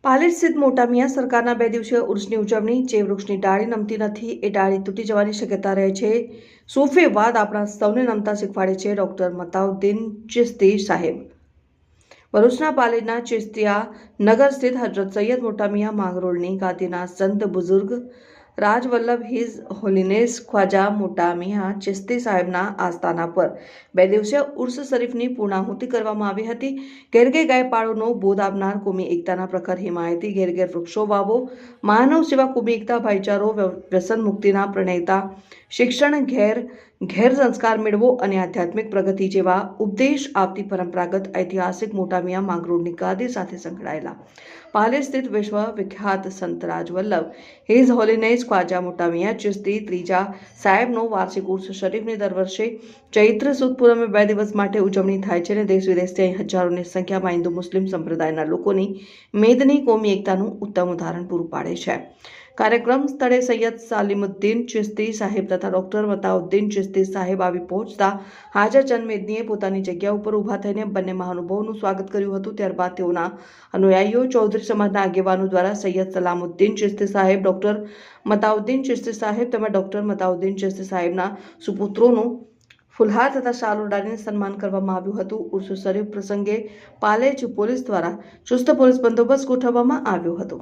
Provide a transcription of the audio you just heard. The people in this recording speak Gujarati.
પાલેજ સ્થિત મોટા મિયા સરકારના 2 દિવસીય ઉર્સની ઉજવણી। જે વૃક્ષની ડાળી નમતી નથી એ ડાળી તૂટી જવાની શક્યતા રહે છે। સૂફીવાદ આપણા સૌને નમતા શીખવાડે છે। ડૉક્ટર મતાઉદ્દીન ચિશ્તી સાહેબ ભરૂચના પાલેજના ચિશ્તિયા નગર સ્થિત હજરત સૈયદ મોટા મિયા માંગરોળની ગાદીના સંત બુઝુર્ગ રાજવલ્લભ હિઝ હોલીનેસ ખ્વાજા મોટા મિયા ચિશ્તી સાહેબના આસ્થાના પર 2 દિવસીય ઉર્સ શરીફની પૂર્ણાહુતિ કરવામાં આવી હતી। ઘેર ઘેર ગાય પાળોનો બોધ આપનાર કોમી એકતાના પ્રખર હિમાયતી, ઘેર ઘેર વૃક્ષો વાવો, માનવ સેવા, કોમી એકતા, ભાઈચારો, વ્યસન મુક્તિના પ્રણેતા, શિક્ષણ ઘેર ઘેર સંસ્કાર મેળવો અને આધ્યાત્મિક પ્રગતિ જેવા ઉપદેશ આપતી પરંપરાગત ઐતિહાસિક મોટા મિયા માંગરોળની ગાદી સાથે સંકળાયેલા પાલેજ સ્થિત વિશ્વ વિખ્યાત સંત રાજવલ્લભ હિઝ હોલીનેસ ખ્વાજા મોટા મિયા ચિશ્તી ત્રીજા સાહેબનો વાર્ષિક ઉર્સ શરીફની દર વર્ષે ચૈત્ર સુદ પૂનમે 2 દિવસ માટે ઉજવણી થાય છે અને દેશ વિદેશથી અહીં હજારોની સંખ્યામાં હિન્દુ મુસ્લિમ સંપ્રદાયના લોકોની મેદની કોમી એકતાનું ઉત્તમ ઉદાહરણ પૂરું પાડે છે। કાર્યક્રમ સ્થળે સૈયદ સાલિમુદ્દીન ચિશ્તી સાહેબ તથા ડૉક્ટર મતાઉદ્દીન ચિશ્તી સાહેબ આવી પહોંચતા હાજર ચંદ મેદનીએ પોતાની જગ્યા ઉપર ઊભા થઈને બંને મહાનુભાવોનું સ્વાગત કર્યું હતું। ત્યારબાદ તેઓના અનુયાયીઓ ચૌધરી સમાજના આગેવાનો દ્વારા સૈયદ સલામુદ્દીન ચિશ્તી સાહેબ, ડૉક્ટર મતાઉદ્દીન ચિશ્તી સાહેબ તેમજ ડૉક્ટર મતાઉદ્દીન ચિશ્તી સાહેબના સુપુત્રોનું ફુલહાર તથા શાલ ઉડાડીને સન્માન કરવામાં આવ્યું હતું। ઉર્સ શરીફ પ્રસંગે પાલેજ પોલીસ દ્વારા ચુસ્ત પોલીસ બંદોબસ્ત ગોઠવવામાં આવ્યો હતો।